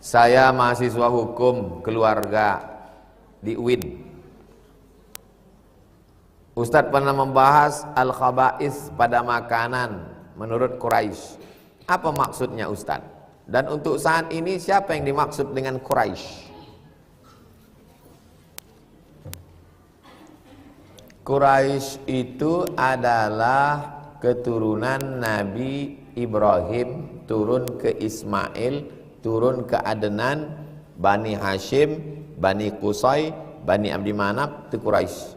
Saya mahasiswa hukum keluarga di UIN. Ustadz pernah membahas al-khaba'is pada makanan menurut Quraisy. Apa maksudnya Ustadz? Dan untuk saat ini siapa yang dimaksud dengan Quraisy? Quraisy itu adalah keturunan Nabi Ibrahim turun ke Ismail, turun ke Adnan, Bani Hashim, Bani Qusay, Bani Abdi Manaf, itu Quraisy.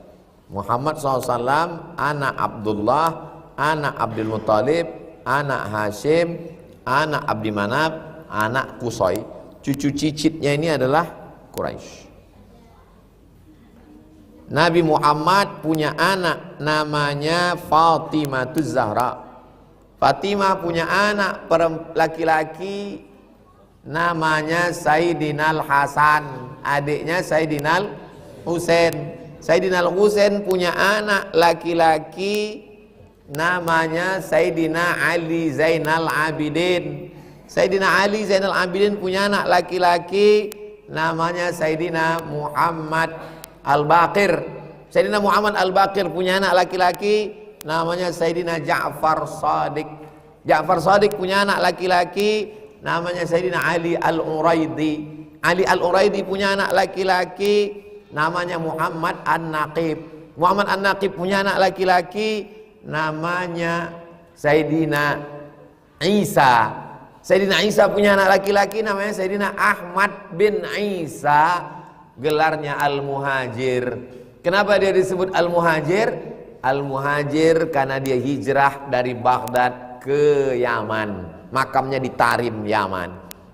Muhammad SAW, anak Abdullah, anak Abdul Muttalib, anak Hashim, anak Abdi Manaf, anak Qusay. Cucu cicitnya ini adalah Quraisy. Nabi Muhammad punya anak namanya Fatimahuz Zahra. Fatimah punya anak laki-laki namanya Sayyidina Al-Hasan, adiknya Sayyidina Al-Husain. Sayyidina Al-Husain punya anak laki-laki namanya Sayyidina Ali Zainal Abidin. Sayyidina Ali Zainal Abidin punya anak laki-laki namanya Sayyidina Muhammad Al-Baqir. Sayyidina Muhammad Al-Baqir punya anak laki-laki namanya Sayyidina Ja'far Shadiq. Ja'far Shadiq punya anak laki-laki namanya Sayyidina Ali Al-Uraidi. Ali Al-Uraidi punya anak laki-laki namanya Muhammad An-Naqib. Muhammad An-Naqib punya anak laki-laki namanya Sayyidina Isa. Sayyidina Isa punya anak laki-laki namanya Sayyidina Ahmad bin Isa, gelarnya Al-Muhajir. Kenapa dia disebut Al-Muhajir? Al-Muhajir karena dia hijrah dari Baghdad ke Yaman, makamnya di Tarim, Yaman.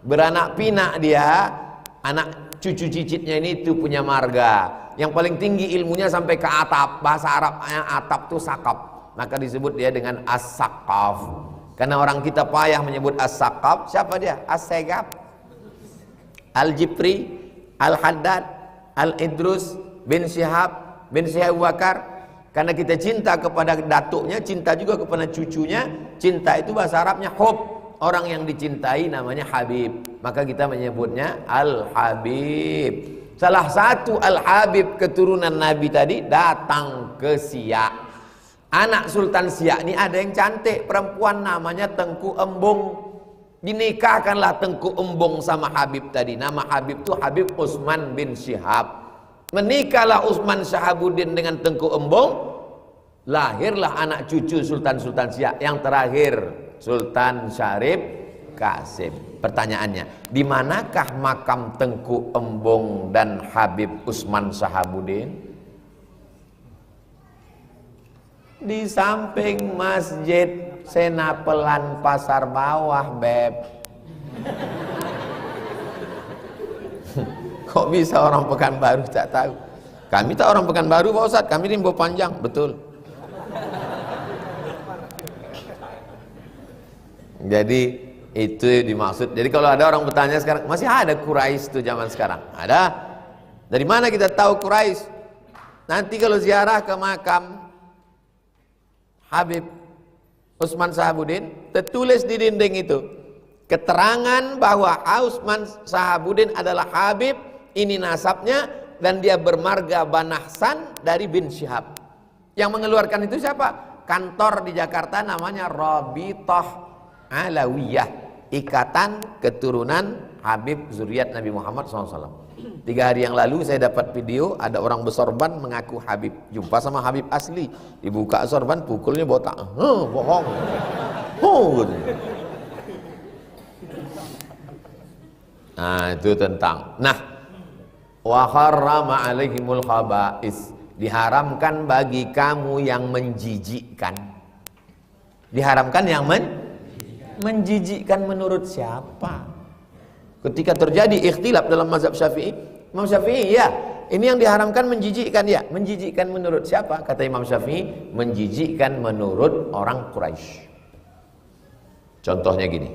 Beranak pinak dia, anak cucu cicitnya ini itu punya marga. Yang paling tinggi ilmunya sampai ke atap. Bahasa Arabnya atap itu sakap. Maka disebut dia dengan As-Saqaf. Karena orang kita payah menyebut As-Saqaf. Siapa dia? As-Segaf, Al-Jifri, Al-Haddad, Al-Idrus bin Syihab bin Syihab Bakar. Karena kita cinta kepada datuknya, cinta juga kepada cucunya. Cinta itu bahasa Arabnya hub. Orang yang dicintai namanya Habib. Maka kita menyebutnya Al-Habib. Salah satu Al-Habib keturunan Nabi tadi datang ke Siak. Anak Sultan Siak ini ada yang cantik, perempuan namanya Tengku Embung. Dinikahkanlah Tengku Embung sama Habib tadi. Nama Habib itu Habib Utsman bin Syihab. Menikahlah Utsman Syahabuddin dengan Tengku Embung. Lahirlah anak cucu Sultan-Sultan Siak. Yang terakhir Sultan Syarif Qasim. Pertanyaannya, di manakah makam Tengku Embung dan Habib Utsman Syahabuddin? Di samping Masjid Senapelan Pasar Bawah, Beb. Kok bisa orang Pekanbaru tak tahu? Kami tak orang Pekanbaru, Pak Ustadz, kami Rimbo Panjang, betul. Jadi itu dimaksud. Jadi kalau ada orang bertanya sekarang, masih ada Quraisy itu zaman sekarang? Ada. Dari mana kita tahu Quraisy? Nanti kalau ziarah ke makam Habib Utsman Syahabuddin, tertulis di dinding itu keterangan bahwa Utsman Syahabuddin adalah Habib, ini nasabnya, dan dia bermarga Banahsan dari bin Syihab. Yang mengeluarkan itu siapa? Kantor di Jakarta namanya Rabithah Alawiyah, ikatan keturunan Habib zuriat Nabi Muhammad SAW. 3 hari yang lalu saya dapat video, ada orang bersorban mengaku Habib, jumpa sama Habib asli, dibuka sorban, pukulnya botak, bohong, gitu. Nah itu tentang, wa harrama alaihimul khaba'is, diharamkan bagi kamu yang menjijikkan. Diharamkan yang menjijikkan menurut siapa? Ketika terjadi ikhtilaf dalam mazhab Syafi'i, Imam Syafi'i, ya, ini yang diharamkan menjijikkan, ya. Menjijikkan menurut siapa? Kata Imam Syafi'i, menjijikkan menurut orang Quraisy. Contohnya gini,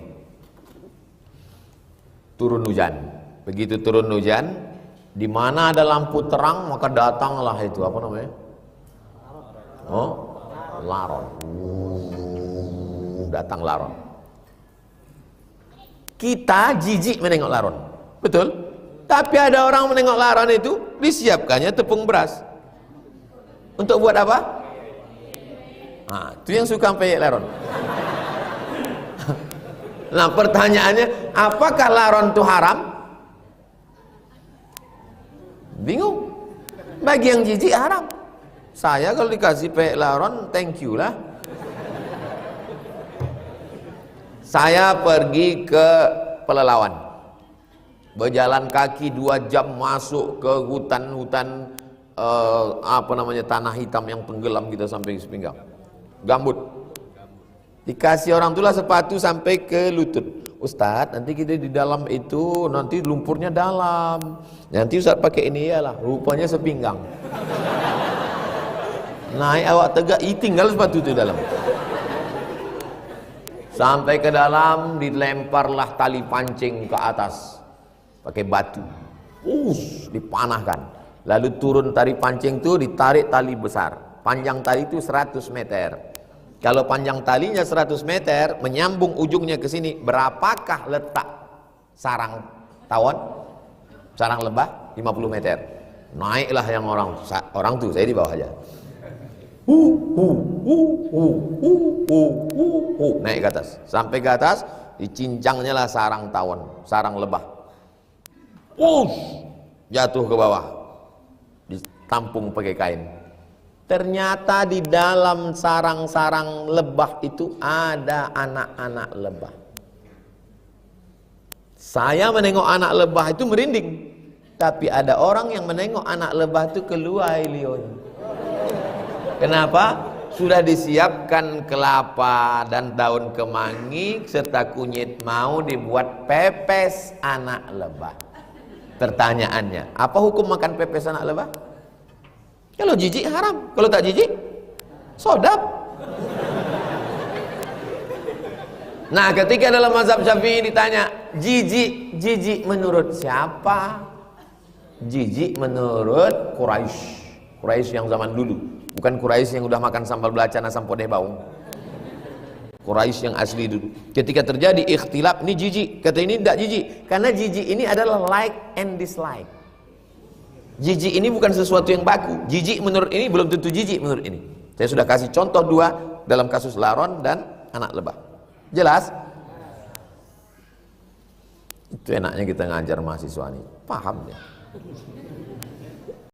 turun hujan. Begitu turun hujan, di mana ada lampu terang, maka datanglah itu, apa namanya? Laron. Datang laron. Kita jijik menengok laron. Betul? Tapi ada orang menengok laron itu, disiapkannya tepung beras. Untuk buat apa? Nah, itu yang suka peyek laron. Nah, pertanyaannya, apakah laron itu haram? Bingung. Bagi yang jijik haram. Saya kalau dikasih peyek laron, thank you lah. Saya pergi ke Pelalawan, berjalan kaki 2 jam masuk ke hutan-hutan tanah hitam yang tenggelam kita sampai sepinggang, gambut. Dikasih orang itulah sepatu sampai ke lutut. Ustadz, nanti kita di dalam itu nanti lumpurnya dalam. Nanti Ustadz pakai ini ya lah, rupanya sepinggang. Naik awak tegak, tinggal sepatu itu dalam. Sampai ke dalam, dilemparlah tali pancing ke atas pakai batu, dipanahkan. Lalu turun tali pancing itu, ditarik tali besar. Panjang tali itu 100 meter. Kalau panjang talinya 100 meter, menyambung ujungnya ke sini, berapakah letak sarang tawon? Sarang lebah 50 meter. Naiklah yang orang tuh, saya di bawah aja. Naik ke atas, sampai ke atas, dicincangnya lah sarang tawon, sarang lebah. Jatuh ke bawah, ditampung pakai kain. Ternyata di dalam sarang-sarang lebah itu ada anak-anak lebah. Saya menengok anak lebah itu merinding, tapi ada orang yang menengok anak lebah itu keluar lionya. Kenapa? Sudah disiapkan kelapa dan daun kemangi serta kunyit, mau dibuat pepes anak lebah. Pertanyaannya, apa hukum makan pepes anak lebah? Kalau jijik haram, kalau tak jijik sodap. Nah, ketika dalam mazhab Syafi'i ditanya, jijik menurut siapa? Jijik menurut Quraisy yang zaman dulu. Bukan Quraisy yang udah makan sambal belacan asam podeh baung. Quraisy yang asli dulu. Ketika terjadi ikhtilaf, ini jijik, kata ini tidak jijik. Karena jijik ini adalah like and dislike. Jijik ini bukan sesuatu yang baku. Jijik menurut ini belum tentu jijik menurut ini. Saya sudah kasih contoh 2 dalam kasus laron dan anak lebah. Jelas? Itu enaknya kita ngajar mahasiswa ini. Paham ya?